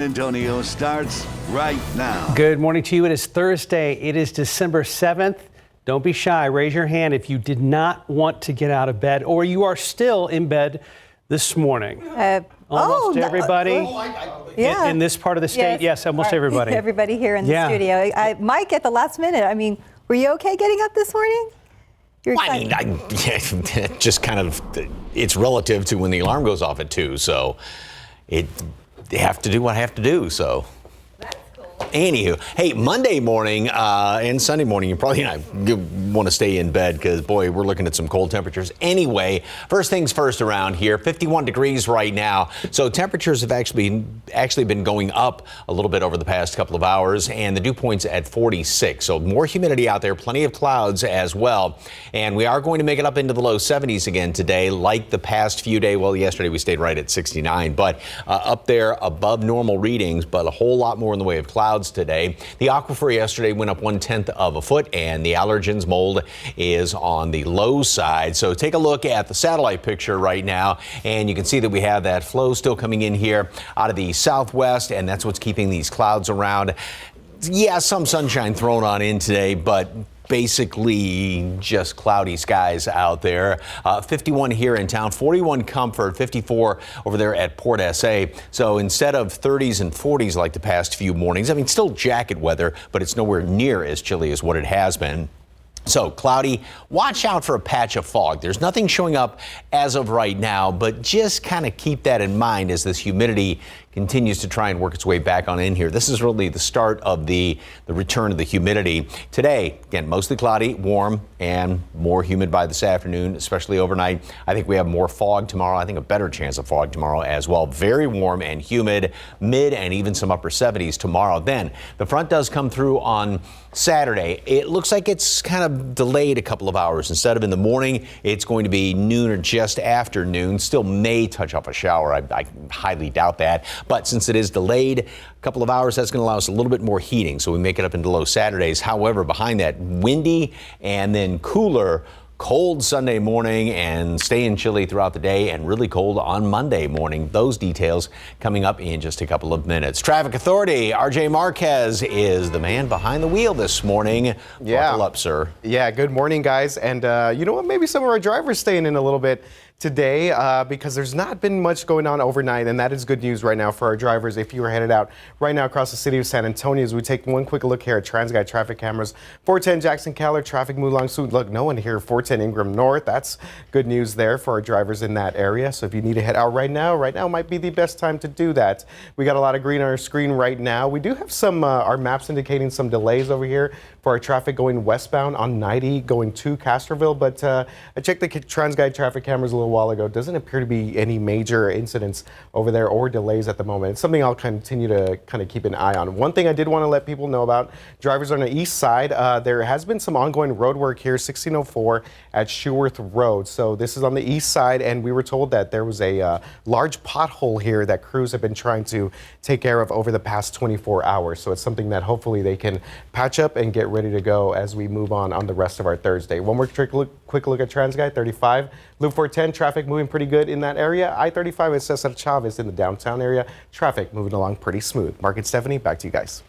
Antonio starts right now. Good morning to you. It is Thursday. It is December 7th. Don't be shy. Raise your hand if you did not want to get out of bed or you are still in bed this morning. Almost everybody in this part of the state. Yes, almost everybody. Everybody here in the studio. Mike, at the last minute, I mean, were you okay getting up this morning? Just kind of, it's relative to when the alarm goes off at 2, so they have to do what I have to do, so. That's cool. Anywho, hey, Monday morning and Sunday morning, you probably not want to stay in bed because, boy, we're looking at some cold temperatures. Anyway, first things first around here, 51 degrees right now. So temperatures have actually been going up a little bit over the past couple of hours, and the dew point's at 46. So more humidity out there, plenty of clouds as well. And we are going to make it up into the low 70s again today, like the past few days. Well, yesterday we stayed right at 69, but up there above normal readings, but a whole lot more in the way of clouds today. The aquifer yesterday went up 1/10 of a foot, and the allergens mold is on the low side. So take a look at the satellite picture right now, and you can see that we have that flow still coming in here out of the southwest, and that's what's keeping these clouds around. Yeah, some sunshine thrown on in today, but basically just cloudy skies out there. 51 here in town, 41 Comfort, 54 over there at Port SA. So instead of 30s and 40s like the past few mornings, I mean, still jacket weather, but it's nowhere near as chilly as what it has been. So cloudy, watch out for a patch of fog. There's nothing showing up as of right now, but just kind of keep that in mind as this humidity continues to try and work its way back on in here. This is really the start of the return of the humidity. Today, again, mostly cloudy, warm, and more humid by this afternoon, especially overnight. I think we have more fog tomorrow. I think a better chance of fog tomorrow as well. Very warm and humid, mid and even some upper 70s tomorrow. Then the front does come through on Saturday. It looks like it's kind of delayed a couple of hours. Instead of in the morning, it's going to be noon or just after noon. Still may touch off a shower. I highly doubt that. But since it is delayed a couple of hours, that's going to allow us a little bit more heating. So we make it up into low Saturdays. However, behind that, windy and then cooler, cold Sunday morning and staying chilly throughout the day and really cold on Monday morning. Those details coming up in just a couple of minutes. Traffic Authority, RJ Marquez is the man behind the wheel this morning. Buckle up, sir. Yeah, good morning, guys. And you know what? Maybe some of our drivers staying in a little bit today because there's not been much going on overnight, and that is good news right now for our drivers if you are headed out right now across the city of San Antonio. As we take one quick look here at TransGuide traffic cameras, 410 Jackson Caller, traffic move along soon. Look, no one here, 410 Ingram North. That's good news there for our drivers in that area. So if you need to head out right now might be the best time to do that. We got a lot of green on our screen right now. We do have some, our maps indicating some delays over here for our traffic going westbound on 90 going to Castroville, but I checked the TransGuide traffic cameras a little while ago. Doesn't appear to be any major incidents over there or delays at the moment. It's something I'll continue to kind of keep an eye on. One thing I did want to let people know about, drivers on the east side, there has been some ongoing road work here, 1604 at Schuworth Road. So this is on the east side, and we were told that there was a large pothole here that crews have been trying to take care of over the past 24 hours. So it's something that hopefully they can patch up and get ready to go as we move on the rest of our Thursday. One more quick look at TransGuide 35. Loop 410, traffic moving pretty good in that area. I-35 at Cesar Chavez in the downtown area. Traffic moving along pretty smooth. Mark and Stephanie, back to you guys.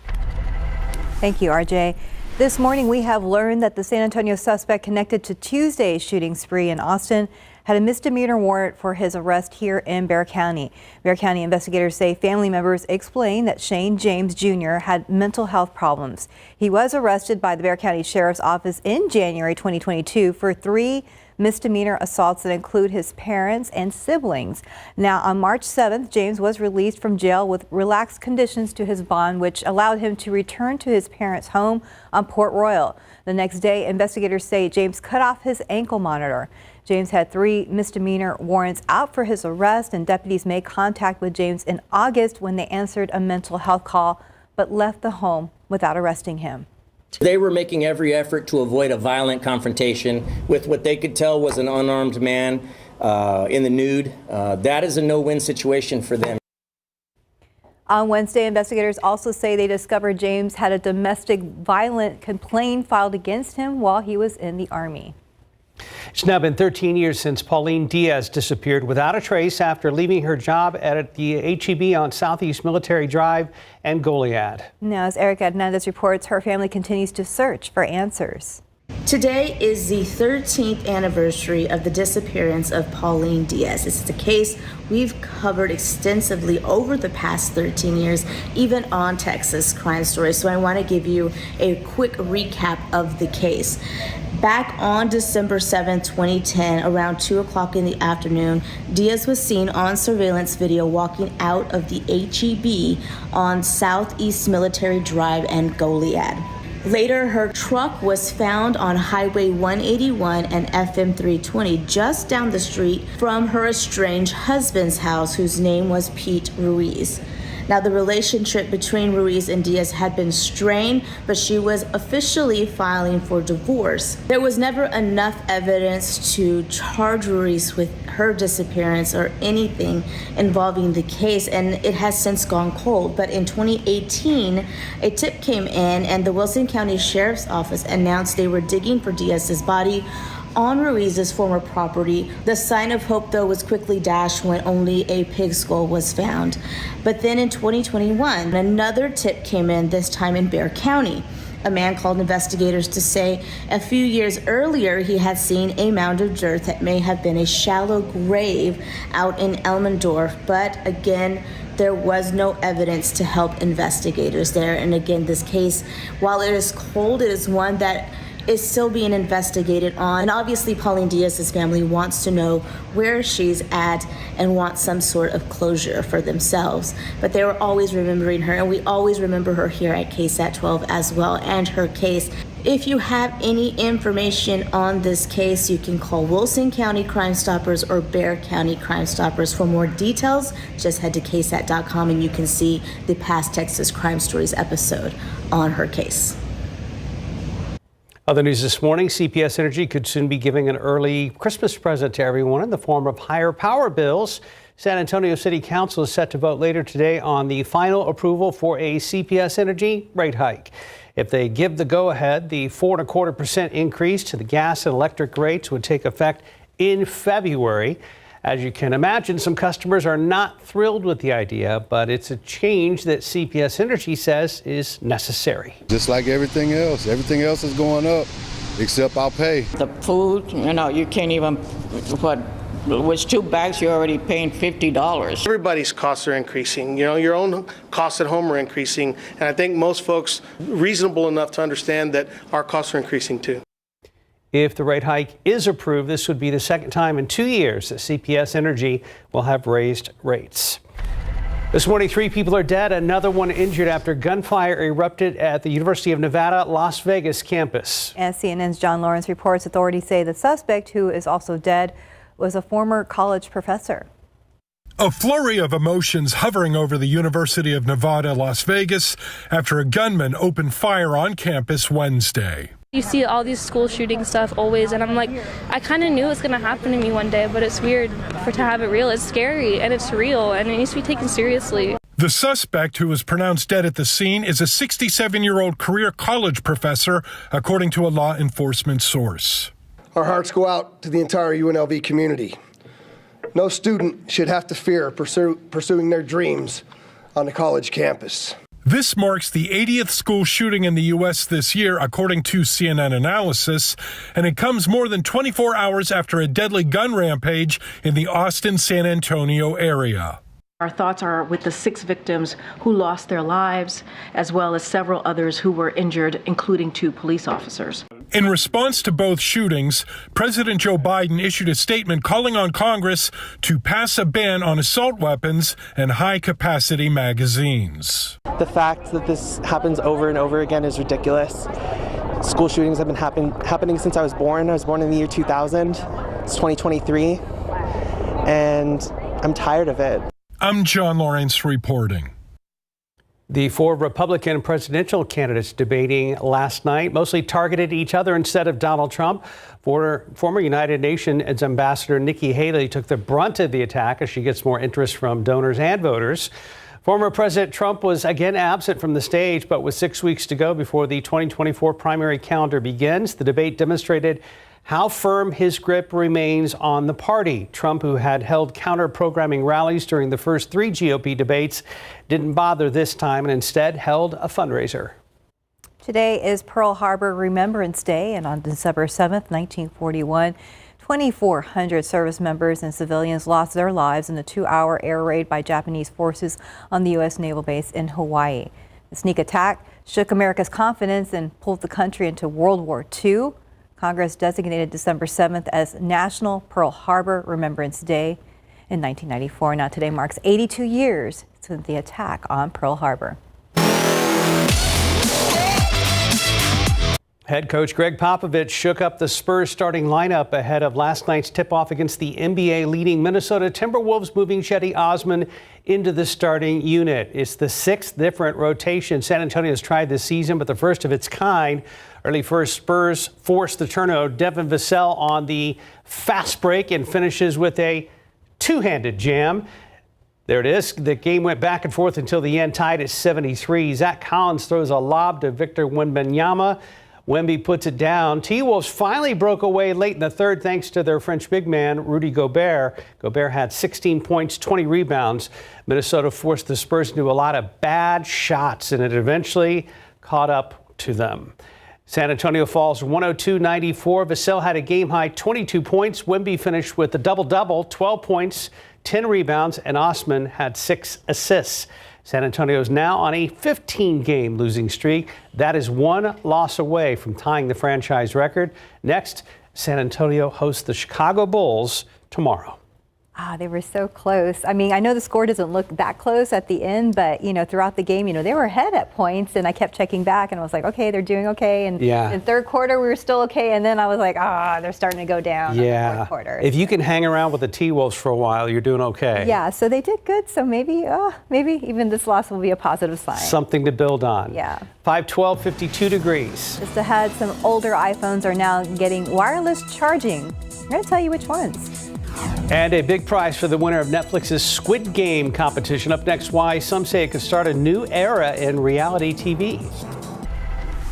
Thank you, RJ. This morning, we have learned that the San Antonio suspect connected to Tuesday's shooting spree in Austin had a misdemeanor warrant for his arrest here in Bexar County. Bexar County investigators say family members explained that Shane James Jr. had mental health problems. He was arrested by the Bexar County Sheriff's Office in January 2022 for 3 misdemeanor assaults that include his parents and siblings. Now, on March 7th, James was released from jail with relaxed conditions to his bond, which allowed him to return to his parents' home on Port Royal. The next day, investigators say James cut off his ankle monitor. James had 3 misdemeanor warrants out for his arrest, and deputies made contact with James in August when they answered a mental health call, but left the home without arresting him. They were making every effort to avoid a violent confrontation with what they could tell was an unarmed man in the nude. That is a no-win situation for them. On Wednesday, investigators also say they discovered James had a domestic violent complaint filed against him while he was in the Army. It's now been 13 years since Pauline Diaz disappeared without a trace after leaving her job at the HEB on Southeast Military Drive and Goliad. Now, as Erica Hernandez reports, her family continues to search for answers. Today is the 13th anniversary of the disappearance of Pauline Diaz. This is a case we've covered extensively over the past 13 years, even on Texas Crime Stories. So I want to give you a quick recap of the case. Back on December 7, 2010, around 2 o'clock in the afternoon, Diaz was seen on surveillance video walking out of the HEB on Southeast Military Drive and Goliad. Later, her truck was found on Highway 181 and FM 320 just down the street from her estranged husband's house, whose name was Pete Ruiz. Now, the relationship between Ruiz and Diaz had been strained, but she was officially filing for divorce. There was never enough evidence to charge Ruiz with her disappearance or anything involving the case, and it has since gone cold. But in 2018, a tip came in, and the Wilson County Sheriff's Office announced they were digging for Diaz's body on Ruiz's former property. The sign of hope, though, was quickly dashed when only a pig skull was found. But then in 2021, another tip came in, this time in Bexar County. A man called investigators to say a few years earlier he had seen a mound of dirt that may have been a shallow grave out in Elmendorf, but again, there was no evidence to help investigators there. And again, this case, while it is cold, it is one that is still being investigated on. And obviously, Pauline Diaz's family wants to know where she's at and wants some sort of closure for themselves. But they were always remembering her, and we always remember her here at KSAT 12 as well, and her case. If you have any information on this case, you can call Wilson County Crime Stoppers or Bexar County Crime Stoppers. For more details, just head to KSAT.com and you can see the past Texas Crime Stories episode on her case. Other news this morning, CPS Energy could soon be giving an early Christmas present to everyone in the form of higher power bills. San Antonio City Council is set to vote later today on the final approval for a CPS Energy rate hike. If they give the go-ahead, the 4.25% increase to the gas and electric rates would take effect in February. As you can imagine, some customers are not thrilled with the idea, but it's a change that CPS Energy says is necessary. Just like everything else is going up, except our pay. The food, you can't even, with 2 bags, you're already paying $50. Everybody's costs are increasing. Your own costs at home are increasing. And I think most folks reasonable enough to understand that our costs are increasing too. If the rate hike is approved, this would be the second time in 2 years that CPS Energy will have raised rates. This morning, 3 people are dead, another one injured after gunfire erupted at the University of Nevada, Las Vegas campus. As CNN's John Lawrence reports, authorities say the suspect, who is also dead, was a former college professor. A flurry of emotions hovering over the University of Nevada, Las Vegas, after a gunman opened fire on campus Wednesday. You see all these school shooting stuff always, and I'm like, I kind of knew it was going to happen to me one day, but it's weird to have it real. It's scary, and it's real, and it needs to be taken seriously. The suspect, who was pronounced dead at the scene, is a 67-year-old career college professor, according to a law enforcement source. Our hearts go out to the entire UNLV community. No student should have to fear pursuing their dreams on the college campus. This marks the 80th school shooting in the U.S. this year, according to CNN analysis, and it comes more than 24 hours after a deadly gun rampage in the Austin-San Antonio area. Our thoughts are with the 6 victims who lost their lives, as well as several others who were injured, including 2 police officers. In response to both shootings, President Joe Biden issued a statement calling on Congress to pass a ban on assault weapons and high-capacity magazines. The fact that this happens over and over again is ridiculous. School shootings have been happening since I was born. I was born in the year 2000. It's 2023, and I'm tired of it. I'm John Lawrence reporting. The 4 Republican presidential candidates debating last night mostly targeted each other instead of Donald Trump. Former United Nations Ambassador Nikki Haley took the brunt of the attack as she gets more interest from donors and voters. Former President Trump was again absent from the stage, but with 6 weeks to go before the 2024 primary calendar begins, the debate demonstrated how firm his grip remains on the party. Trump, who had held counter-programming rallies during the first 3 GOP debates, didn't bother this time and instead held a fundraiser. Today is Pearl Harbor Remembrance Day, and on December 7th, 1941, 2,400 service members and civilians lost their lives in a 2-hour air raid by Japanese forces on the U.S. naval base in Hawaii. The sneak attack shook America's confidence and pulled the country into World War II. Congress designated December 7th as National Pearl Harbor Remembrance Day in 1994. Now today marks 82 years since the attack on Pearl Harbor. Head coach Greg Popovich shook up the Spurs starting lineup ahead of last night's tip-off against the NBA leading Minnesota Timberwolves, moving Cedi Osman into the starting unit. It's the 6th different rotation San Antonio has tried this season, but the first of its kind. Early first, Spurs forced the turnover. Devin Vassell on the fast break and finishes with a two-handed jam. There it is. The game went back and forth until the end, tied at 73. Zach Collins throws a lob to Victor Wembanyama. Wemby puts it down. T-Wolves finally broke away late in the third thanks to their French big man, Rudy Gobert. Gobert had 16 points, 20 rebounds. Minnesota forced the Spurs into a lot of bad shots, and it eventually caught up to them. San Antonio falls 102-94. Vassell had a game-high 22 points. Wemby finished with a double-double, 12 points, 10 rebounds, and Osman had 6 assists. San Antonio is now on a 15-game losing streak. That is 1 loss away from tying the franchise record. Next, San Antonio hosts the Chicago Bulls tomorrow. They were so close. I mean, I know the score doesn't look that close at the end, but, throughout the game, they were ahead at points, and I kept checking back, and I was like, okay, they're doing okay. And in the third quarter, we were still okay, and then I was like, they're starting to go down in the fourth quarter. If you can hang around with the T-Wolves for a while, you're doing okay. Yeah, so they did good, so maybe even this loss will be a positive sign. Something to build on. Yeah. 512, 52 degrees. Just ahead, some older iPhones are now getting wireless charging. I'm going to tell you which ones. And a big prize for the winner of Netflix's Squid Game competition. Up next, why some say it could start a new era in reality TV.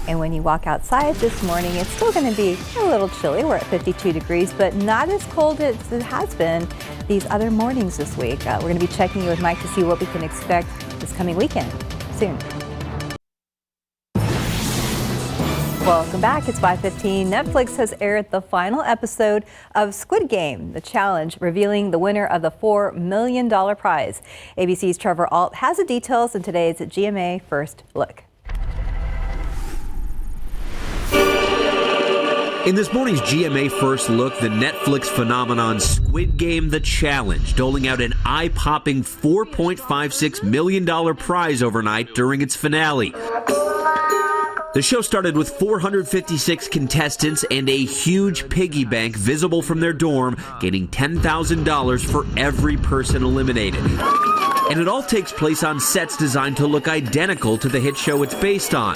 And when you walk outside this morning, it's still going to be a little chilly. We're at 52 degrees, but not as cold as it has been these other mornings this week. We're going to be checking in with Mike to see what we can expect this coming weekend soon. Welcome back. It's 5:15. Netflix has aired the final episode of Squid Game, The Challenge, revealing the winner of the $4 million prize. ABC's Trevor Alt has the details in today's GMA First Look. In this morning's GMA First Look, the Netflix phenomenon Squid Game The Challenge, doling out an eye-popping $4.56 million prize overnight during its finale. The show started with 456 contestants and a huge piggy bank visible from their dorm, gaining $10,000 for every person eliminated. And it all takes place on sets designed to look identical to the hit show it's based on.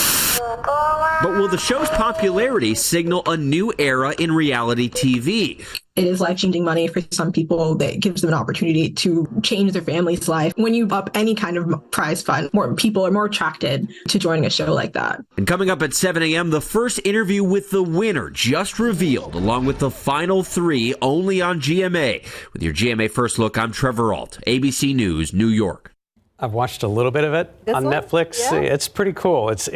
But will the show's popularity signal a new era in reality TV? It is life-changing money for some people that gives them an opportunity to change their family's life. When you up any kind of prize fund, more people are more attracted to joining a show like that. And coming up at 7 a.m., the first interview with the winner just revealed, along with the final 3 only on GMA. With your GMA First Look, I'm Trevor Alt, ABC News, New York. I've watched a little bit of it on Netflix. Yeah. It's pretty cool. It's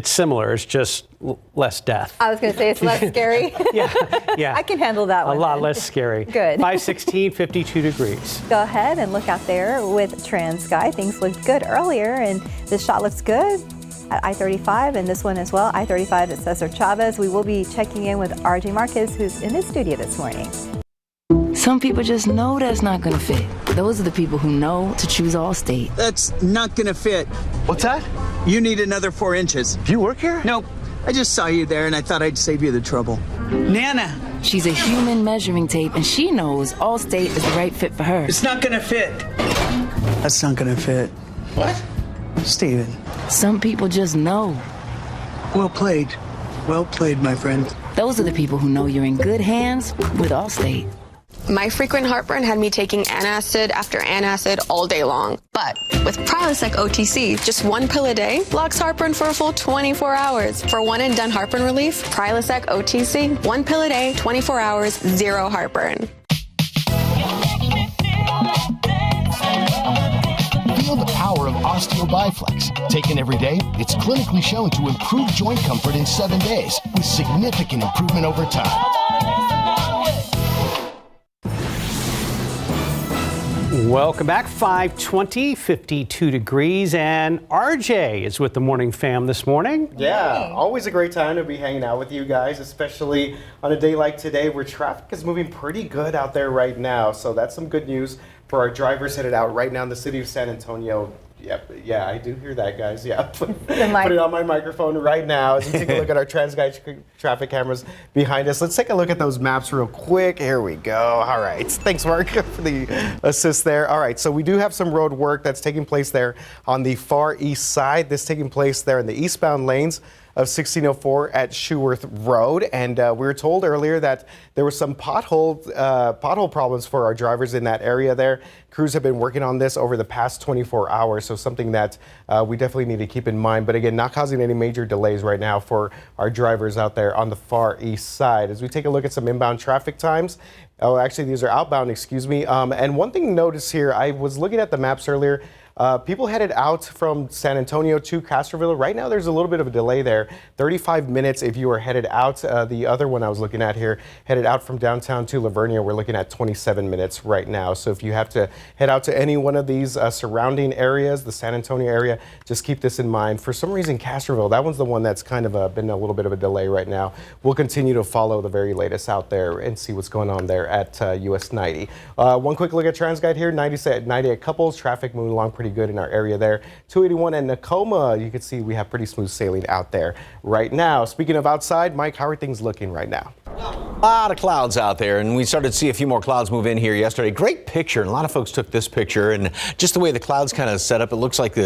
similar. It's just less death. I was going to say it's less scary. Yeah. I can handle that one. A lot less scary. Good. 5:16, 52 degrees. Go ahead and look out there with Transky. Things looked good earlier, and this shot looks good at I-35, and this one as well. I-35 at Cesar Chavez. We will be checking in with RJ Marquez, who's in his studio this morning. Some people just know that's not going to fit. Those are the people who know to choose Allstate. That's not going to fit. What's that? You need another 4 inches. Do you work here? Nope. I just saw you there and I thought I'd save you the trouble. Nana. She's a human measuring tape and she knows Allstate is the right fit for her. It's not going to fit. That's not going to fit. What? Steven. Some people just know. Well played. Well played, my friend. Those are the people who know you're in good hands with Allstate. My frequent heartburn had me taking antacid after antacid all day long. But with Prilosec OTC, just one pill a day blocks heartburn for a full 24 hours. For one and done heartburn relief, Prilosec OTC, one pill a day, 24 hours, zero heartburn. Feel the power of Osteo Biflex. Taken every day, it's clinically shown to improve joint comfort in 7 days with significant improvement over time. Welcome back. 5:20, 52 degrees, and RJ is with the morning fam this morning. Yeah, always a great time to be hanging out with you guys, especially on a day like today where traffic is moving pretty good out there right now. So that's some good news for our drivers headed out right now in the city of San Antonio. Yep, yeah, I do hear that, guys. Yeah, put it on my microphone right now as we take a look at our TransGuide traffic cameras behind us. Let's take a look at those maps real quick. Here we go. All right. Thanks, Mark, for the assist there. All right, so we do have some road work that's taking place there on the far east side. This taking place there in the eastbound lanes of 1604 at Schuworth Road. And we were told earlier that there were some pothole problems for our drivers in that area there. Crews have been working on this over the past 24 hours, so something that we definitely need to keep in mind. But again, not causing any major delays right now for our drivers out there on the far east side. As we take a look at some inbound traffic times, oh, actually, these are outbound, excuse me. And one thing to notice here, I was looking at the maps earlier. People headed out from San Antonio to Castroville. Right now, there's a little bit of a delay there. 35 minutes if you are headed out. The other one I was looking at here, headed out from downtown to Lavernia, we're looking at 27 minutes right now. So if you have to head out to any one of these surrounding areas, the San Antonio area, just keep this in mind. For some reason, Castroville, that one's the one that's kind of been a little bit of a delay right now. We'll continue to follow the very latest out there and see what's going on there at US 90. One quick look at TransGuide here, 90 at Couples, traffic moving along pretty good in our area there. 281 and Nakoma, you can see we have pretty smooth sailing out there right now. Speaking of outside, Mike, how are things looking right now? A lot of clouds out there, and we started to see a few more clouds move in here yesterday. Great picture, and a lot of folks took this picture, and just the way the clouds kind of set up, it looks like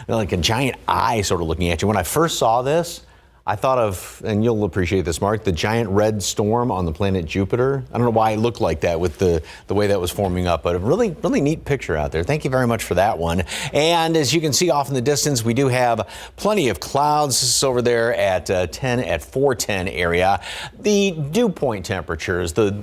like a giant eye sort of looking at you. When I first saw this, I thought of, and you'll appreciate this, Mark, the giant red storm on the planet Jupiter. I don't know why it looked like that with the way that was forming up, but a really, really neat picture out there. Thank you very much for that one. And as you can see off in the distance, we do have plenty of clouds. This is over there at 410 area. The dew point temperatures, the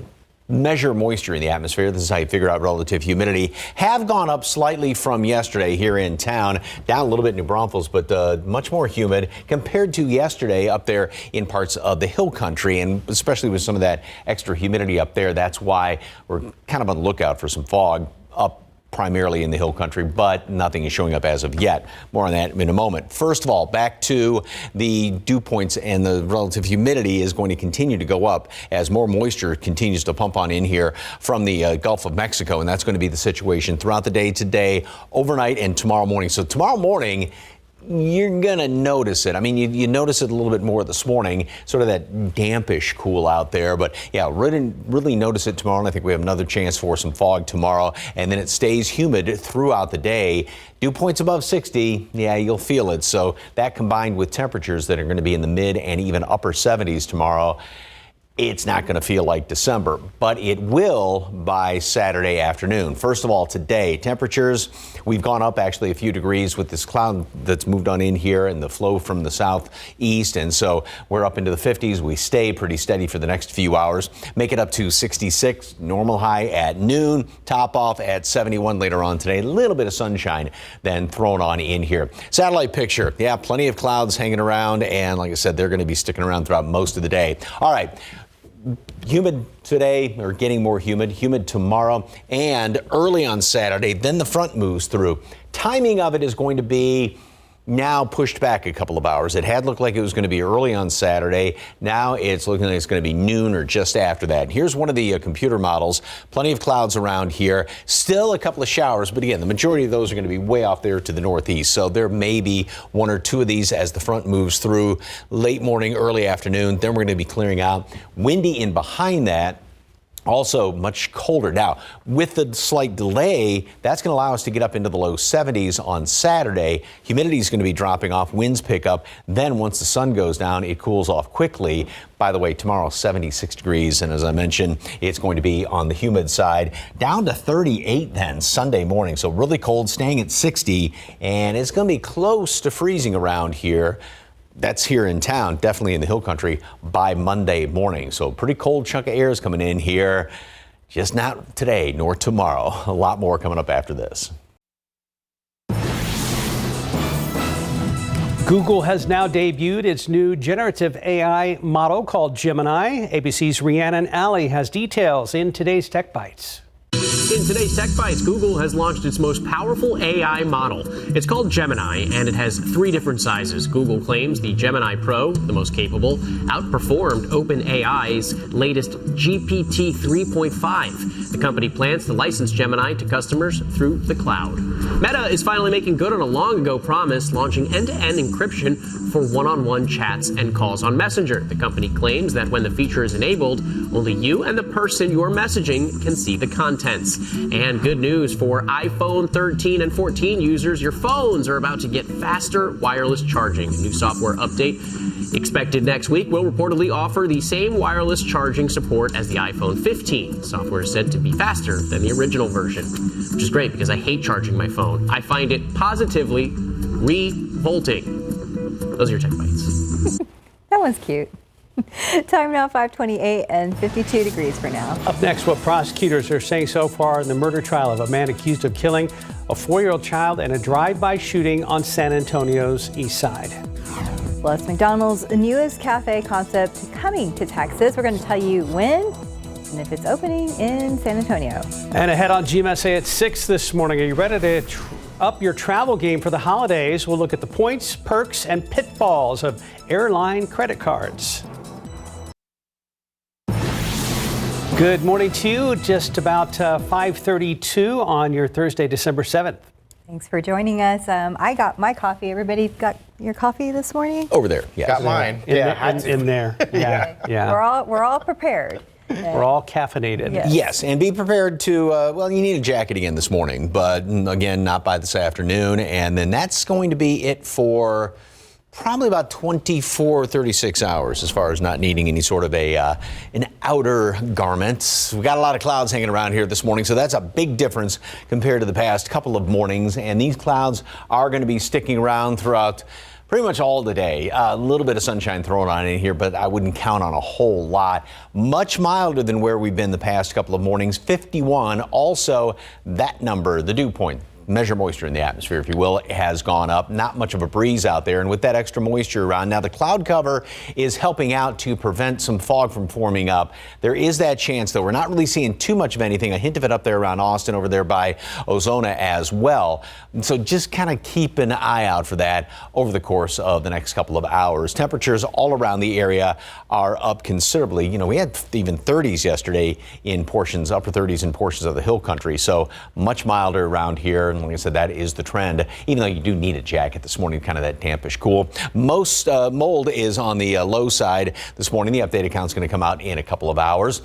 measure moisture in the atmosphere, this is how you figure out relative humidity, have gone up slightly from yesterday here in town, down a little bit in New Braunfels, but much more humid compared to yesterday up there in parts of the hill country, and especially with some of that extra humidity up there. That's why we're kind of on the lookout for some fog up primarily in the hill country, but nothing is showing up as of yet. More on that in a moment. First of all, back to the dew points, and the relative humidity is going to continue to go up as more moisture continues to pump on in here from the Gulf of Mexico, and that's going to be the situation throughout the day today, overnight, and tomorrow morning. So tomorrow morning, you're going to notice it. I mean, you notice it a little bit more this morning, sort of that dampish cool out there. But yeah, really notice it tomorrow. And I think we have another chance for some fog tomorrow. And then it stays humid throughout the day. Dew points above 60, yeah, you'll feel it. So that combined with temperatures that are going to be in the mid and even upper 70s tomorrow, it's not going to feel like December, but it will by Saturday afternoon. First of all, today, temperatures, we've gone up actually a few degrees with this cloud that's moved on in here and the flow from the southeast. And so we're up into the 50s. We stay pretty steady for the next few hours. Make it up to 66, normal high at noon, top off at 71 later on today. A little bit of sunshine then thrown on in here. Satellite picture. Yeah, plenty of clouds hanging around. And like I said, they're going to be sticking around throughout most of the day. All right. Humid today, or getting more humid tomorrow, and early on Saturday. Then the front moves through. Timing of it is going to be now pushed back a couple of hours. It had looked like it was going to be early on Saturday. Now it's looking like it's going to be noon or just after that. Here's one of the computer models. Plenty of clouds around here. Still a couple of showers, but again, the majority of those are going to be way off there to the northeast. So there may be one or two of these as the front moves through late morning, early afternoon. Then we're going to be clearing out. Windy in behind that. Also much colder. Now, with the slight delay, that's going to allow us to get up into the low 70s on Saturday. Humidity is going to be dropping off, winds pick up. Then once the sun goes down, it cools off quickly. By the way, tomorrow 76 degrees. And as I mentioned, it's going to be on the humid side. Down to 38 then Sunday morning. So really cold, staying at 60. And it's going to be close to freezing around here. That's here in town, definitely in the hill country by Monday morning. So pretty cold chunk of air is coming in here. Just not today nor tomorrow. A lot more coming up after this. Google has now debuted its new generative AI model called Gemini. ABC's Rhiannon Alley has details in today's Tech Bites. In today's Tech Bites, Google has launched its most powerful AI model. It's called Gemini, and it has 3 different sizes. Google claims the Gemini Pro, the most capable, outperformed OpenAI's latest GPT 3.5. The company plans to license Gemini to customers through the cloud. Meta is finally making good on a long-ago promise, launching end-to-end encryption for one-on-one chats and calls on Messenger. The company claims that when the feature is enabled, only you and the person you're messaging can see the contents. And good news for iPhone 13 and 14 users, your phones are about to get faster wireless charging. A new software update expected next week will reportedly offer the same wireless charging support as the iPhone 15. The software is said to be faster than the original version, which is great because I hate charging my phone. I find it positively revolting. Those are your Tech Bites. That one's cute. Time now 5:28 and 52 degrees for now. Up next, what prosecutors are saying so far in the murder trial of a man accused of killing a 4-year-old child in a drive-by shooting on San Antonio's east side. Plus, McDonald's newest cafe concept coming to Texas. We're going to tell you when and if it's opening in San Antonio. And ahead on GMSA at 6 this morning. Are you ready to up your travel game for the holidays? We'll look at the points, perks, and pitfalls of airline credit cards. Good morning to you. Just about 5:32 on your Thursday, December 7th. Thanks for joining us. I got my coffee. Everybody got your coffee this morning? Over there. Yeah. Got mine. In there. Yeah. We're all prepared. We're all caffeinated. Yes, and be prepared to, well, you need a jacket again this morning, but again, not by this afternoon. And then that's going to be it for probably about 24, 36 hours as far as not needing any sort of an outer garment. We've got a lot of clouds hanging around here this morning, so that's a big difference compared to the past couple of mornings. And these clouds are going to be sticking around throughout pretty much all the day. A little bit of sunshine thrown on in here, but I wouldn't count on a whole lot. Much milder than where we've been the past couple of mornings. 51. Also, that number, the dew point, measure moisture in the atmosphere, if you will, has gone up. Not much of a breeze out there. And with that extra moisture around, now the cloud cover is helping out to prevent some fog from forming up. There is that chance, though. We're not really seeing too much of anything. A hint of it up there around Austin, over there by Ozona as well. And so just kind of keep an eye out for that over the course of the next couple of hours. Temperatures all around the area are up considerably. You know, we had even 30s yesterday in portions, upper 30s in portions of the hill country. So much milder around here. And like I said, that is the trend, even though you do need a jacket this morning, kind of that dampish cool. Most mold is on the low side this morning. The updated count's going to come out in a couple of hours.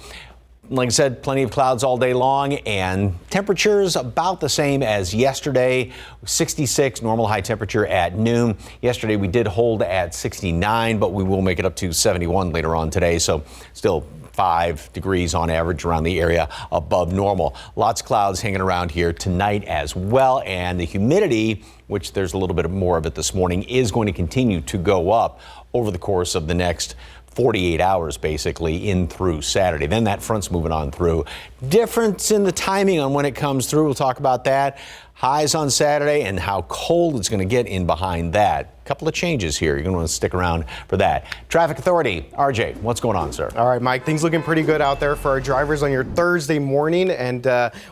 Like I said, plenty of clouds all day long, and temperatures about the same as yesterday. 66 normal high temperature at noon. Yesterday we did hold at 69, but we will make it up to 71 later on today. So still 5 degrees on average around the area above normal. Lots of clouds hanging around here tonight as well, and the humidity, which there's a little bit more of it this morning, is going to continue to go up over the course of the next 48 hours, basically, in through Saturday. Then that front's moving on through. Difference in the timing on when it comes through. We'll talk about that. Highs on Saturday and how cold it's going to get in behind that. A couple of changes here. You're going to want to stick around for that. Traffic Authority, RJ, what's going on, sir? All right, Mike, things looking pretty good out there for our drivers on your Thursday morning. And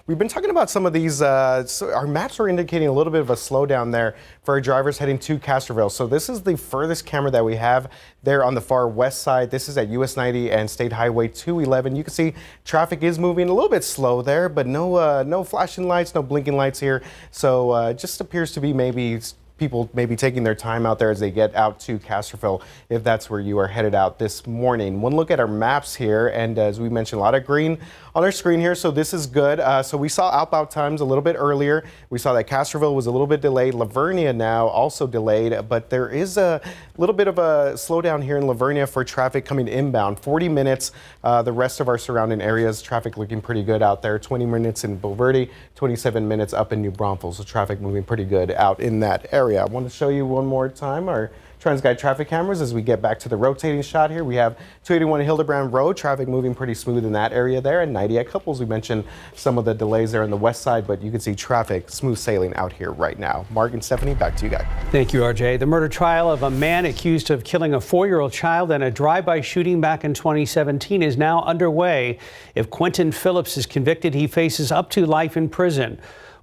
we've been talking about some of these. So our maps are indicating a little bit of a slowdown there for our drivers heading to Castroville. So this is the furthest camera that we have there on the far west side. This is at US 90 and State Highway 211. You can see traffic is moving a little bit slow there, but no flashing lights, no blinking lights here. So just appears to be maybe people maybe taking their time out there as they get out to Castroville, if that's where you are headed out this morning. One look at our maps here, and as we mentioned, a lot of green on our screen here, so this is good. So we saw outbound times a little bit earlier. We saw that Castroville was a little bit delayed. Lavernia now also delayed, but there is a little bit of a slowdown here in Lavernia for traffic coming inbound. 40 minutes. The rest of our surrounding areas, traffic looking pretty good out there. 20 minutes in Bulverde, 27 minutes up in New Braunfels. So traffic moving pretty good out in that area. I want to show you one more time our TransGuide traffic cameras as we get back to the rotating shot here. We have 281 Hildebrand Road, traffic moving pretty smooth in that area there. And 90 at Couples, we mentioned some of the delays there on the west side, but you can see traffic smooth sailing out here right now. Mark and Stephanie, back to you guys. Thank you, RJ. The murder trial of a man accused of killing a 4-year-old child in a drive-by shooting back in 2017 is now underway. If Quentin Phillips is convicted, he faces up to life in prison.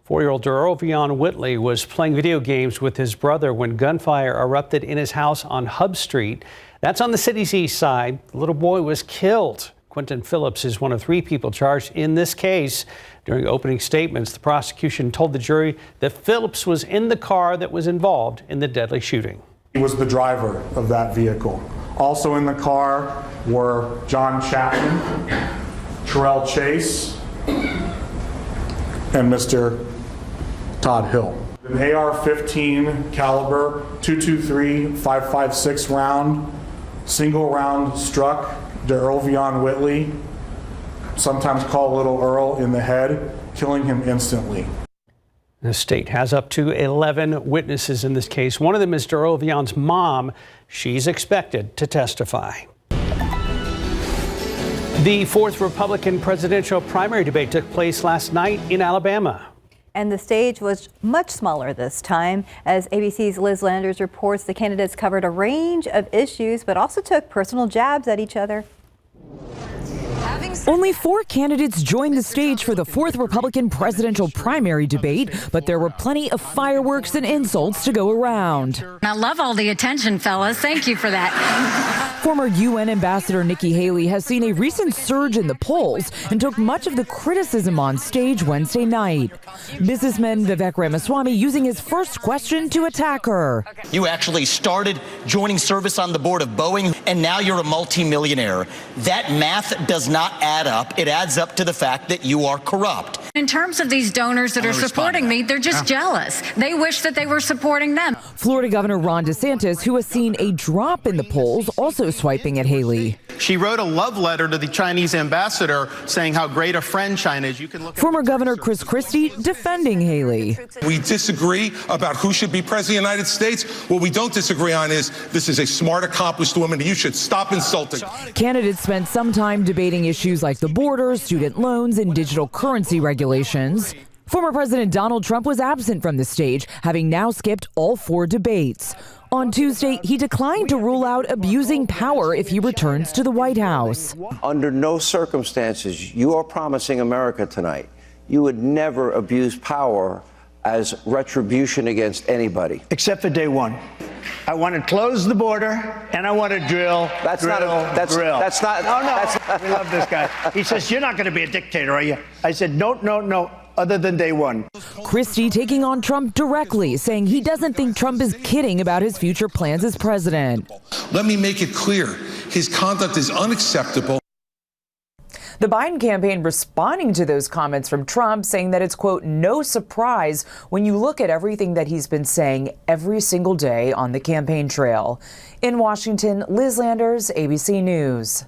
4-year-old Earl Vion Whitley was playing video games with his brother when gunfire erupted in his house on Hub Street. That's on the city's east side. The little boy was killed. Quentin Phillips is one of 3 people charged in this case. During opening statements, the prosecution told the jury that Phillips was in the car that was involved in the deadly shooting. He was the driver of that vehicle. Also in the car were John Chapman, Terrell Chase, and Mr. Todd Hill. An AR-15 caliber 223 5.56 round, single round struck to Earl Vion Whitley, sometimes called Little Earl, in the head, killing him instantly. The state has up to 11 witnesses in this case. One of them is Earl Vion's mom. She's expected to testify. The 4th Republican presidential primary debate took place last night in Alabama. And the stage was much smaller this time. As ABC's Liz Landers reports, the candidates covered a range of issues, but also took personal jabs at each other. Only 4 candidates joined the stage for the 4th Republican presidential primary debate, but there were plenty of fireworks and insults to go around. I love all the attention, fellas. Thank you for that. Former UN Ambassador Nikki Haley has seen a recent surge in the polls and took much of the criticism on stage Wednesday night. Businessman Vivek Ramaswamy using his first question to attack her. You actually started joining service on the board of Boeing, and now you're a multimillionaire. That math does not add up. It adds up to the fact that you are corrupt. In terms of these donors that are supporting me, they're just jealous. They wish that they were supporting them. Florida Governor Ron DeSantis, who has seen a drop in the polls, also swiping at Haley. She wrote a love letter to the Chinese ambassador saying how great a friend China is. You can look at Former Governor Chris Christie defending Haley. We disagree about who should be president of the United States. What we don't disagree on is this is a smart, accomplished woman, and you should stop insulting. Candidates spent some time debating issues like the border, student loans, and digital currency regulations. Former President Donald Trump was absent from the stage, having now skipped all 4 debates. On Tuesday, he declined to rule out abusing power if he returns to the White House. Under no circumstances, you are promising America tonight, you would never abuse power as retribution against anybody. Except for day one. I want to close the border, and I want to drill. That's drill, not. That's drill. That's not. No, no. That's, we love this guy. He says, "You're not going to be a dictator, are you?" I said, "No, no, no. Other than day one." Christie taking on Trump directly, saying he doesn't think Trump is kidding about his future plans as president. Let me make it clear: his conduct is unacceptable. The Biden campaign responding to those comments from Trump, saying that it's, quote, no surprise when you look at everything that he's been saying every single day on the campaign trail. In Washington, Liz Landers, ABC News.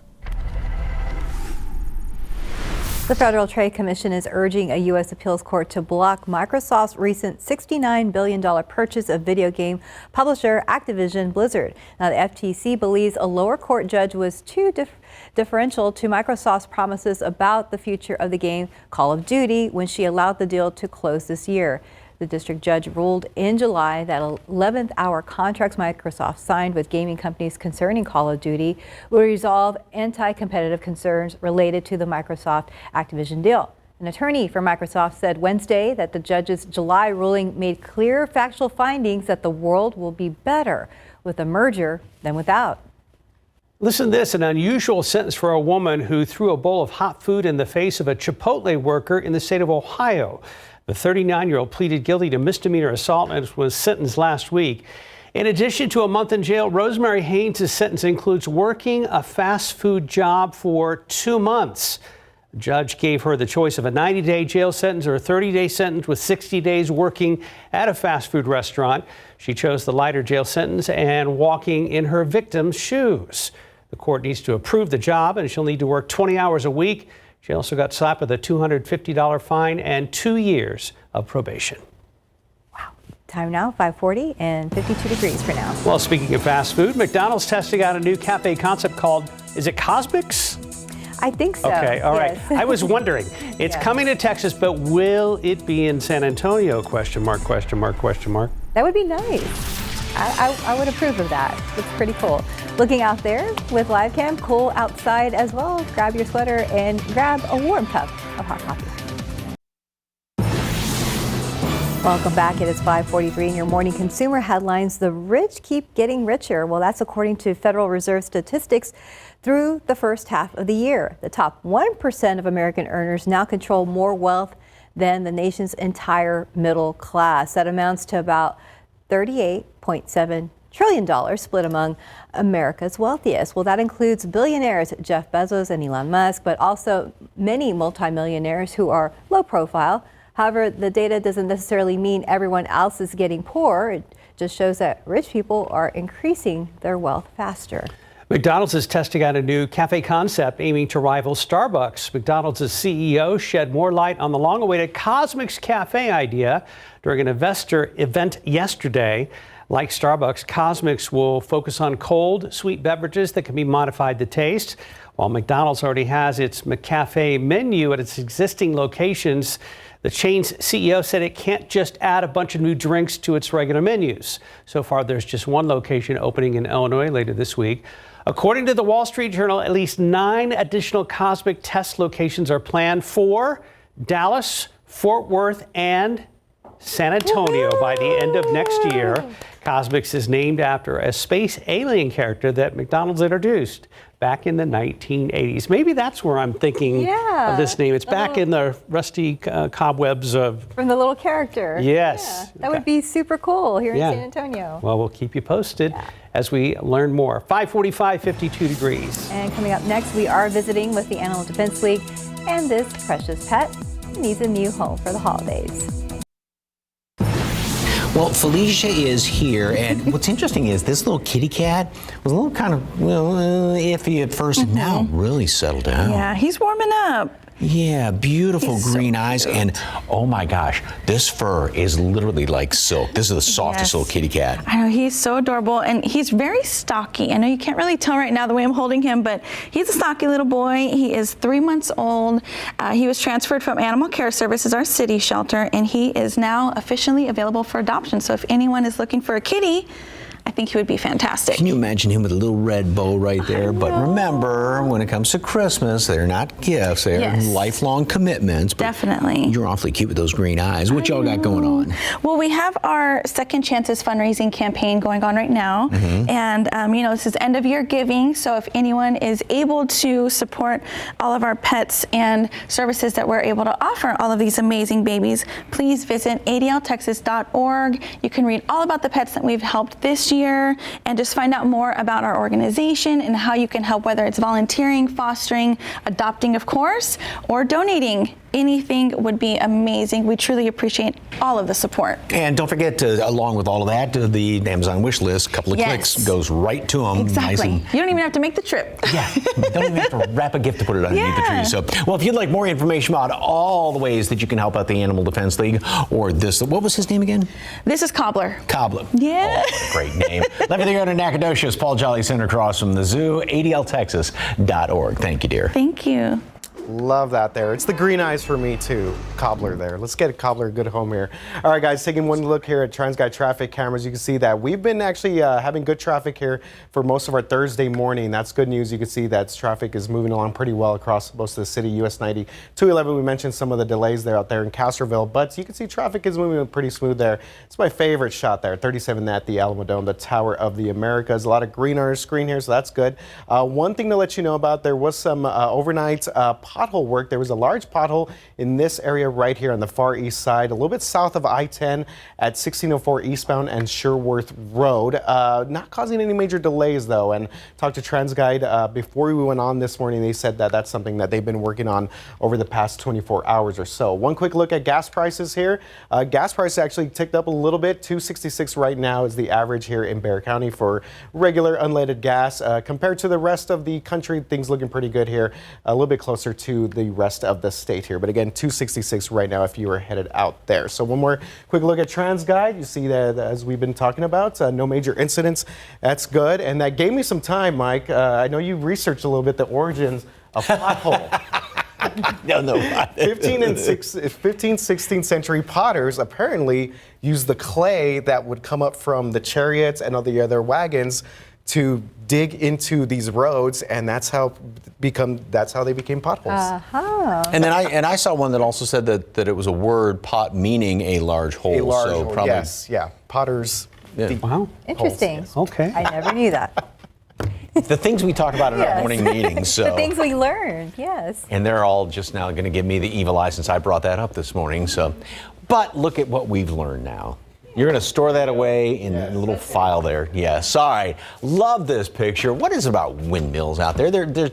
The Federal Trade Commission is urging a U.S. appeals court to block Microsoft's recent $69 billion purchase of video game publisher Activision Blizzard. Now, the FTC believes a lower court judge was too deferential to Microsoft's promises about the future of the game Call of Duty when she allowed the deal to close this year. The district judge ruled in July that 11th hour contracts Microsoft signed with gaming companies concerning Call of Duty will resolve anti-competitive concerns related to the Microsoft Activision deal. An attorney for Microsoft said Wednesday that the judge's July ruling made clear factual findings that the world will be better with a merger than without. Listen to this, an unusual sentence for a woman who threw a bowl of hot food in the face of a Chipotle worker in the state of Ohio. The 39-year-old pleaded guilty to misdemeanor assault and was sentenced last week. In addition to a month in jail, Rosemary Haynes' sentence includes working a fast food job for 2 months. The judge gave her the choice of a 90-day jail sentence or a 30-day sentence with 60 days working at a fast food restaurant. She chose the lighter jail sentence and walking in her victim's shoes. The court needs to approve the job, and she'll need to work 20 hours a week. She also got slapped with a $250 fine and 2 years of probation. Time now, 5:40 and 52 degrees for now. Well, speaking of fast food, McDonald's testing out a new cafe concept called, is it Cosmix? I think so. Okay, all right. Yes. I was wondering. It's coming to Texas, but will it be in San Antonio? Question mark, question mark, question mark. That would be nice. I would approve of that. It's pretty cool. Looking out there with live cam, cool outside as well. Grab your sweater and grab a warm cup of hot coffee. Welcome back. It is 5:43 in your morning consumer headlines. The rich keep getting richer. Well, that's according to Federal Reserve statistics through the first half of the year. The top 1% of American earners now control more wealth than the nation's entire middle class. That amounts to about $38.7 trillion split among America's wealthiest. Well, that includes billionaires Jeff Bezos and Elon Musk, but also many multimillionaires who are low profile. However, the data doesn't necessarily mean everyone else is getting poor. It just shows that rich people are increasing their wealth faster. McDonald's is testing out a new cafe concept aiming to rival Starbucks. McDonald's CEO shed more light on the long-awaited Cosmix Cafe idea during an investor event yesterday. Like Starbucks, Cosmix will focus on cold, sweet beverages that can be modified to taste. While McDonald's already has its McCafe menu at its existing locations, the chain's CEO said it can't just add a bunch of new drinks to its regular menus. So far, there's just one location opening in Illinois later this week. According to the Wall Street Journal, at least 9 additional Cosmic test locations are planned for Dallas, Fort Worth, and San Antonio by the end of next year. Cosmix is named after a space alien character that McDonald's introduced back in the 1980s. Maybe that's where I'm thinking of this name. It's back in the rusty cobwebs of... From the little character. Yes. Yeah, that would be super cool here in San Antonio. Well, we'll keep you posted as we learn more. 5:45, 52 degrees. And coming up next, we are visiting with the Animal Defense League, and this precious pet needs a new home for the holidays. Well, Felicia is here, and what's interesting is this little kitty cat was a little kind of iffy at first, and now really settled down. Yeah, he's warming up. Yeah, beautiful green eyes, and oh my gosh, this fur is literally like silk. This is the softest little kitty cat. I know, he's so adorable, and he's very stocky. I know you can't really tell right now the way I'm holding him, but he's a stocky little boy. He is 3 months old. He was transferred from Animal Care Services, our city shelter, and he is now officially available for adoption. So if anyone is looking for a kitty, I think he would be fantastic. Can you imagine him with a little red bow right there? But remember, when it comes to Christmas, they're not gifts, they're lifelong commitments. But definitely. You're awfully cute with those green eyes. What y'all got going on? Well, we have our Second Chances fundraising campaign going on right now. And, you know, this is end of year giving. So if anyone is able to support all of our pets and services that we're able to offer all of these amazing babies, please visit adltexas.org. You can read all about the pets that we've helped this year and just find out more about our organization and how you can help, whether it's volunteering, fostering, adopting, of course, or donating. Anything would be amazing. We truly appreciate all of the support. And don't forget to, along with all of that, the Amazon wish list, a couple of clicks goes right to them. Exactly. Nice you don't even have to make the trip. Yeah. Don't even have to wrap a gift to put it underneath the tree. So, well, if you'd like more information about all the ways that you can help out the Animal Defense League, or this, what was his name again? This is Cobbler. Cobbler. Yeah. Oh, great name. Let me there in Nacogdoches, Paul Jolly Center across from the zoo, adltexas.org. Thank you, dear. Thank you. Love that there. It's the green eyes for me too. Cobbler there. Let's get a Cobbler a good home here. All right, guys, taking one look here at TransGuide traffic cameras, you can see that we've been actually having good traffic here for most of our Thursday morning. That's good news. You can see that traffic is moving along pretty well across most of the city. US 90, 211, we mentioned some of the delays there out there in Castroville, but you can see traffic is moving pretty smooth there. It's my favorite shot there, 37 at the Alamo Dome, the Tower of the Americas. A lot of green on our screen here, so that's good. One thing to let you know about, there was some overnight pothole work. There was a large pothole in this area right here on the far east side, a little bit south of I-10 at 1604 eastbound and Sherworth Road. Not causing any major delays, though. And talked to TransGuide before we went on this morning. They said that that's something that they've been working on over the past 24 hours or so. One quick look at gas prices here. Gas prices actually ticked up a little bit. $2.66 right now is the average here in Bexar County for regular unleaded gas. Compared to the rest of the country, things looking pretty good here. A little bit closer to the rest of the state here. But again, $2.66 right now if you were headed out there. So one more quick look at TransGuide. You see that as we've been talking about, no major incidents. That's good. And that gave me some time, Mike. I know you researched a little bit the origins of pothole. No. 15th, 16th century potters apparently used the clay that would come up from the chariots and all the other wagons to dig into these roads, and that's how they became potholes. And then I saw one that also said that it was a word, pot, meaning a large hole. A large so hole, probably, yes, yeah. Potters. Yeah. Wow. Interesting. Holes, yes. Okay. I never knew that. The things we talk about in our morning meetings. So. The things we learned, yes. And they're all just now going to give me the evil eye since I brought that up this morning. So, but look at what we've learned now. You're going to store that away in a little file there. Yes. All right. Love this picture. What is it about windmills out there?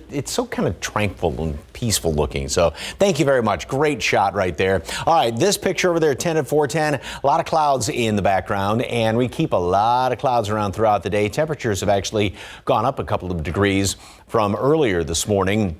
It's so kind of tranquil and peaceful looking. So thank you very much. Great shot right there. All right. This picture over there, 10 at 410. A lot of clouds in the background, and we keep a lot of clouds around throughout the day. Temperatures have actually gone up a couple of degrees from earlier this morning.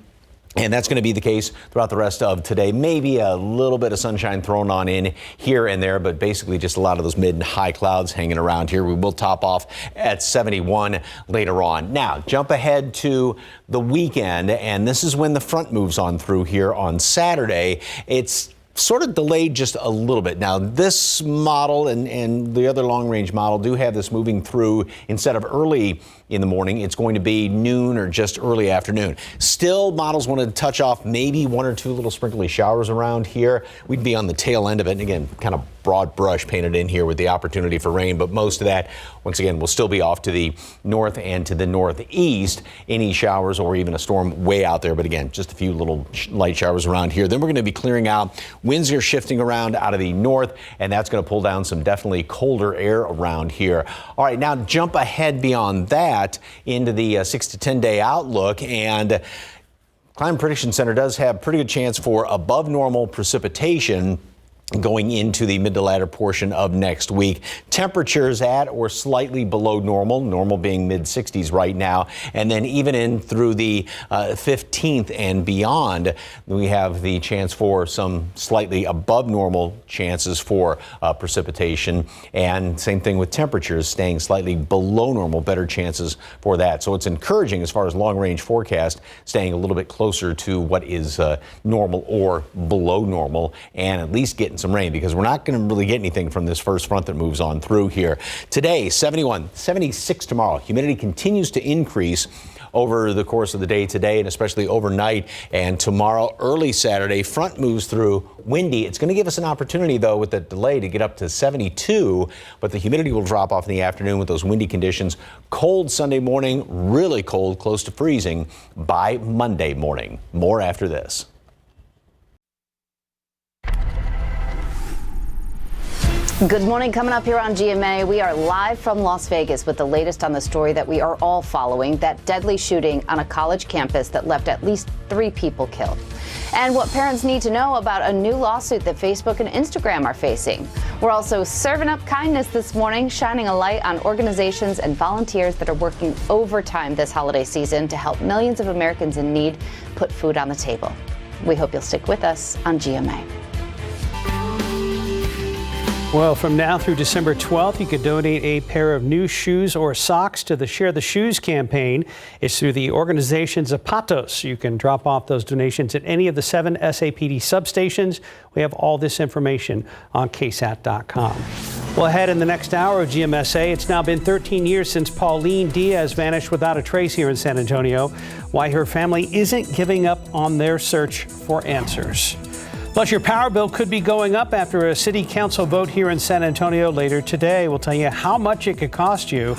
And that's going to be the case throughout the rest of today. Maybe a little bit of sunshine thrown on in here and there, but basically just a lot of those mid and high clouds hanging around here. We will top off at 71 later on. Now, jump ahead to the weekend, and this is when the front moves on through here on Saturday. It's sort of delayed just a little bit. Now, this model and the other long-range model do have this moving through instead of early in the morning. It's going to be noon or just early afternoon. Still, models want to touch off maybe one or two little sprinkly showers around here. We'd be on the tail end of it. And again, kind of broad brush painted in here with the opportunity for rain. But most of that, once again, will still be off to the north and to the northeast. Any showers or even a storm way out there. But again, just a few little light showers around here. Then we're going to be clearing out. Winds are shifting around out of the north, and that's going to pull down some definitely colder air around here. All right, now jump ahead beyond that into the 6 to 10 day outlook, and Climate Prediction Center does have pretty good chance for above normal precipitation going into the mid to latter portion of next week. Temperatures at or slightly below normal being mid 60s right now. And then even in through the 15th and beyond, we have the chance for some slightly above normal chances for precipitation. And same thing with temperatures staying slightly below normal, better chances for that. So it's encouraging as far as long range forecast, staying a little bit closer to what is normal or below normal, and at least getting some rain, because we're not going to really get anything from this first front that moves on through here. Today, 71, 76 tomorrow. Humidity continues to increase over the course of the day today, and especially overnight and tomorrow. Early Saturday, front moves through, windy. It's going to give us an opportunity, though, with the delay to get up to 72, but the humidity will drop off in the afternoon with those windy conditions. Cold Sunday morning, really cold, close to freezing by Monday morning. More after this. Good morning. Coming up here on GMA, we are live from Las Vegas with the latest on the story that we are all following, that deadly shooting on a college campus that left at least 3 people killed. And what parents need to know about a new lawsuit that Facebook and Instagram are facing. We're also serving up kindness this morning, shining a light on organizations and volunteers that are working overtime this holiday season to help millions of Americans in need put food on the table. We hope you'll stick with us on GMA. Well, from now through December 12th, you could donate a pair of new shoes or socks to the Share the Shoes campaign. It's through the organization Zapatos. You can drop off those donations at any of the 7 SAPD substations. We have all this information on KSAT.com. Well, ahead in the next hour of GMSA, it's now been 13 years since Pauline Diaz vanished without a trace here in San Antonio. Why her family isn't giving up on their search for answers. Plus, your power bill could be going up after a city council vote here in San Antonio later today. We'll tell you how much it could cost you.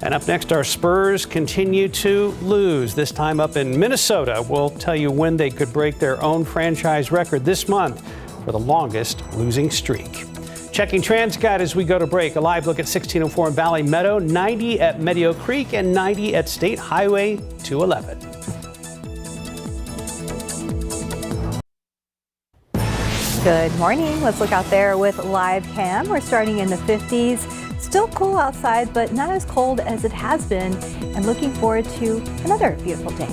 And up next, our Spurs continue to lose, this time up in Minnesota. We'll tell you when they could break their own franchise record this month for the longest losing streak. Checking TransGuide as we go to break. A live look at 1604 in Valley Meadow, 90 at Medio Creek, and 90 at State Highway 211. Good morning. Let's look out there with live cam. We're starting in the 50s. Still cool outside, but not as cold as it has been. And looking forward to another beautiful day.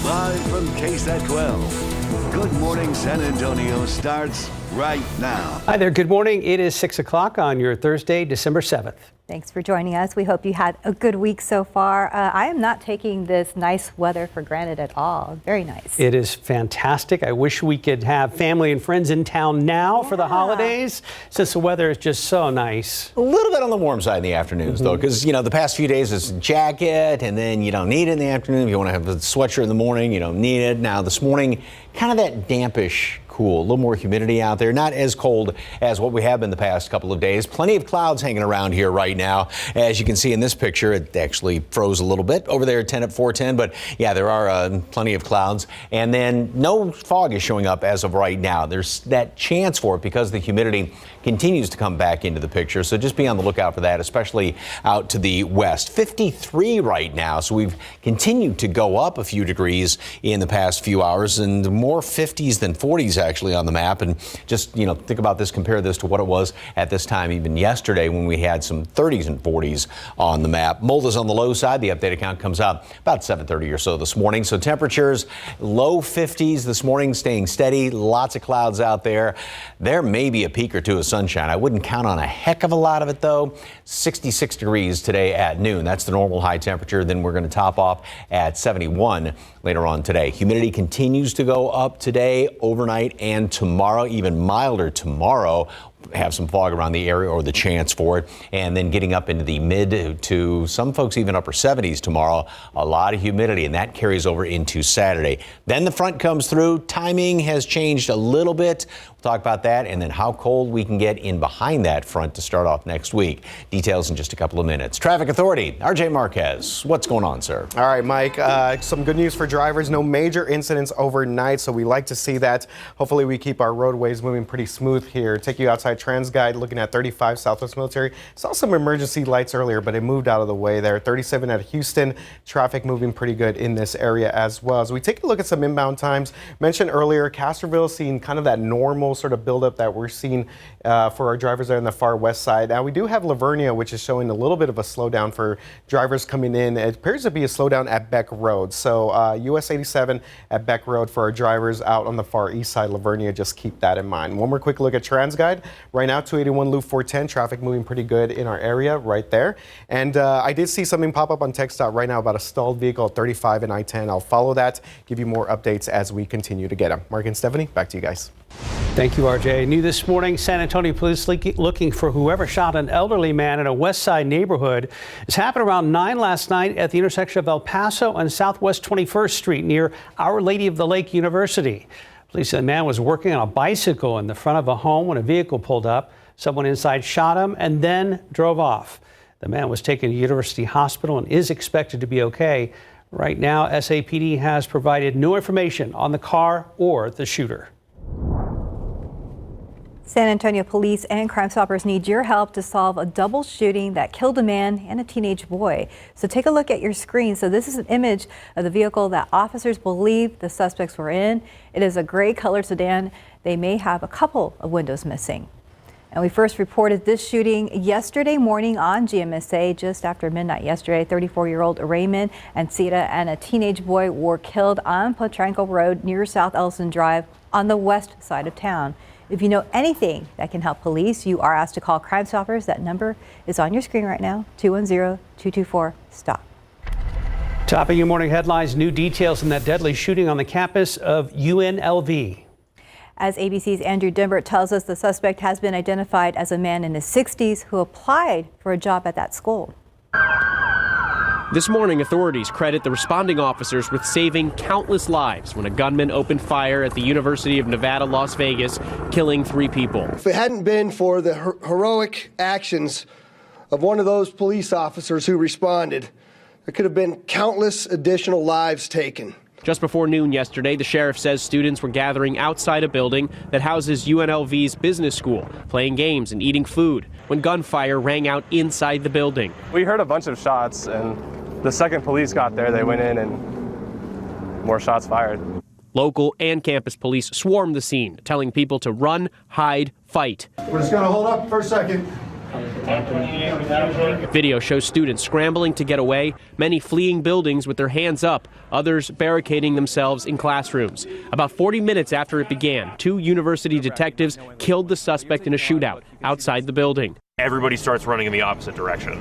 Live from KSAT 12. Good morning, San Antonio starts right now. Hi there. Good morning. It is 6 o'clock on your Thursday, December 7th. Thanks for joining us. We hope you had a good week so far. I am not taking this nice weather for granted at all. Very nice. It is fantastic. I wish we could have family and friends in town now for the holidays, since the weather is just so nice. A little bit on the warm side in the afternoons, though, because, you know, the past few days is a jacket, and then you don't need it in the afternoon. If you want to have a sweatshirt in the morning, you don't need it. Now, this morning, kind of that dampish cool, a little more humidity out there, not as cold as what we have been the past couple of days. Plenty of clouds hanging around here right now. As you can see in this picture, it actually froze a little bit over there at 10 at 410, but yeah, there are plenty of clouds. And then no fog is showing up as of right now. There's that chance for it because the humidity continues to come back into the picture. So just be on the lookout for that, especially out to the west. 53 right now. So we've continued to go up a few degrees in the past few hours, and more 50s than 40s actually on the map. And just, you know, think about this, compare this to what it was at this time even yesterday when we had some 30s and 40s on the map. Mold is on the low side. The updated count comes out about 7:30 or so this morning. So temperatures low 50s this morning, staying steady. Lots of clouds out there. There may be a peak or two of sunshine. I wouldn't count on a heck of a lot of it, though. 66 degrees today at noon. That's the normal high temperature. Then we're going to top off at 71 later on today. Humidity continues to go up today, overnight, and tomorrow, even milder tomorrow. Have some fog around the area, or the chance for it, and then getting up into the mid to some folks even upper 70s tomorrow. A lot of humidity, and that carries over into Saturday. Then the front comes through. Timing has changed a little bit. We'll talk about that, and then how cold we can get in behind that front to start off next week. Details in just a couple of minutes. Traffic Authority, RJ Marquez. What's going on, sir? All right, Mike, some good news for drivers. No major incidents overnight, so we like to see that. Hopefully we keep our roadways moving pretty smooth here. Take you outside TransGuide, looking at 35 Southwest Military. Saw some emergency lights earlier, but it moved out of the way there. 37 at Houston. Traffic moving pretty good in this area as well. As we take a look at some inbound times, mentioned earlier, Castroville seeing kind of that normal sort of buildup that we're seeing for our drivers there on the far west side. Now we do have Lavernia, which is showing a little bit of a slowdown for drivers coming in. It appears to be a slowdown at Beck Road. So US 87 at Beck Road for our drivers out on the far east side, Lavernia. Just keep that in mind. One more quick look at TransGuide. Right now, 281 Loop 410, traffic moving pretty good in our area right there. And I did see something pop up on TxDOT right now about a stalled vehicle at 35 and I-10. I'll follow that, give you more updates as we continue to get them. Mark and Stephanie, back to you guys. Thank you, RJ. New this morning, San Antonio police looking for whoever shot an elderly man in a West Side neighborhood. This happened around 9 last night at the intersection of El Paso and Southwest 21st Street near Our Lady of the Lake University. Police said the man was working on a bicycle in the front of a home when a vehicle pulled up. Someone inside shot him and then drove off. The man was taken to University Hospital and is expected to be okay. Right now, SAPD has provided no information on the car or the shooter. San Antonio police and Crime Stoppers need your help to solve a double shooting that killed a man and a teenage boy. So take a look at your screen. So this is an image of the vehicle that officers believe the suspects were in. It is a gray colored sedan. They may have a couple of windows missing. And we first reported this shooting yesterday morning on GMSA just after midnight yesterday. 34-year-old Raymond Ancita and a teenage boy were killed on Potranco Road near South Ellison Drive on the west side of town. If you know anything that can help police, you are asked to call Crime Stoppers. That number is on your screen right now, 210-224-STOP. Topping your morning headlines, new details in that deadly shooting on the campus of UNLV. As ABC's Andrew Dimbert tells us, the suspect has been identified as a man in his 60s who applied for a job at that school. This morning, authorities credit the responding officers with saving countless lives when a gunman opened fire at the University of Nevada, Las Vegas, killing 3 people. If it hadn't been for the heroic actions of one of those police officers who responded, there could have been countless additional lives taken. Just before noon yesterday, the sheriff says students were gathering outside a building that houses UNLV's business school, playing games and eating food, when gunfire rang out inside the building. We heard a bunch of shots, and the second police got there, they went in and more shots fired. Local and campus police swarmed the scene, telling people to run, hide, fight. We're just going to hold up for a second. Video shows students scrambling to get away, many fleeing buildings with their hands up, others barricading themselves in classrooms. About 40 minutes after it began, 2 university detectives killed the suspect in a shootout outside the building. Everybody starts running in the opposite direction.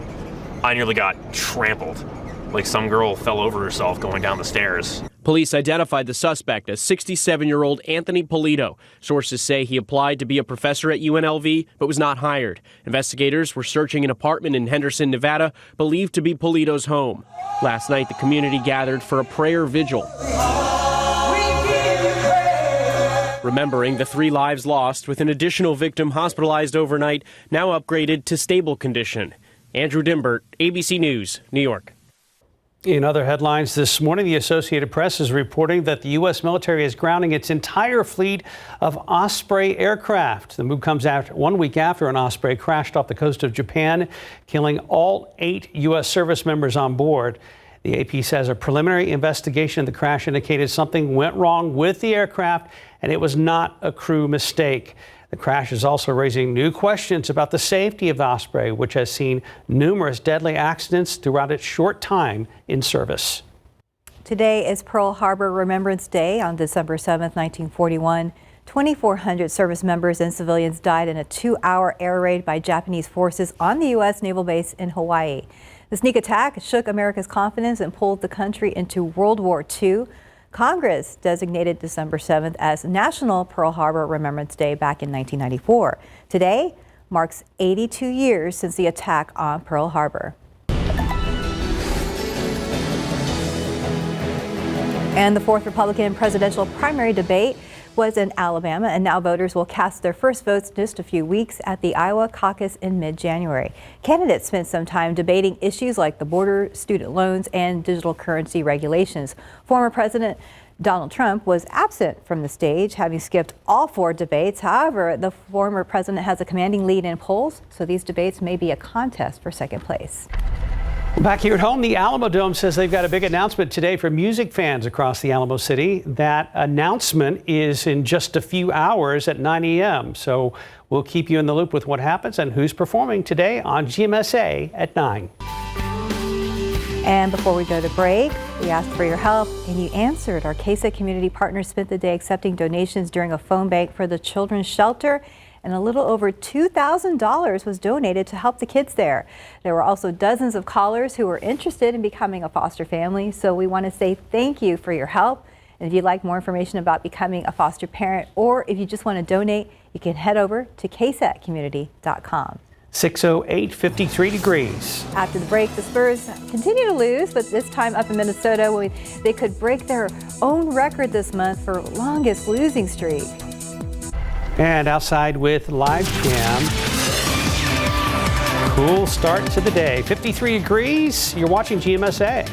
I nearly got trampled, like some girl fell over herself going down the stairs. Police identified the suspect as 67-year-old Anthony Polito. Sources say he applied to be a professor at UNLV, but was not hired. Investigators were searching an apartment in Henderson, Nevada, believed to be Polito's home. Last night, the community gathered for a prayer vigil, remembering the 3 lives lost, with an additional victim hospitalized overnight, now upgraded to stable condition. Andrew Dimbert, ABC News, New York. In other headlines this morning, the Associated Press is reporting that the U.S. military is grounding its entire fleet of Osprey aircraft. The move comes after 1 week after an Osprey crashed off the coast of Japan, killing all 8 U.S. service members on board. The AP says a preliminary investigation of the crash indicated something went wrong with the aircraft, and it was not a crew mistake. The crash is also raising new questions about the safety of the Osprey, which has seen numerous deadly accidents throughout its short time in service. Today is Pearl Harbor Remembrance Day. On December 7th, 1941, 2,400 service members and civilians died in a 2-hour air raid by Japanese forces on the U.S. naval base in Hawaii. The sneak attack shook America's confidence and pulled the country into World War II. Congress designated December 7th as National Pearl Harbor Remembrance Day back in 1994. Today marks 82 years since the attack on Pearl Harbor. And the 4th Republican presidential primary debate was in Alabama, and now voters will cast their first votes in just a few weeks at the Iowa caucus in mid-January. Candidates spent some time debating issues like the border, student loans, and digital currency regulations. Former President Donald Trump was absent from the stage, having skipped all 4 debates. However, the former president has a commanding lead in polls, so these debates may be a contest for second place. Back here at home, the Alamo Dome says they've got a big announcement today for music fans across the Alamo City. That announcement is in just a few hours at 9 a.m. So we'll keep you in the loop with what happens and who's performing today on GMSA at 9. And before we go to break, we asked for your help and you answered. Our KSAT community partners spent the day accepting donations during a phone bank for the children's shelter, and a little over $2,000 was donated to help the kids there. There were also dozens of callers who were interested in becoming a foster family, so we want to say thank you for your help. And if you'd like more information about becoming a foster parent, or if you just want to donate, you can head over to ksatcommunity.com. 6:08, 53 degrees. After the break, the Spurs continue to lose, but this time up in Minnesota, they could break their own record this month for longest losing streak. And outside with Live Cam. Cool start to the day. 53 degrees. You're watching GMSA.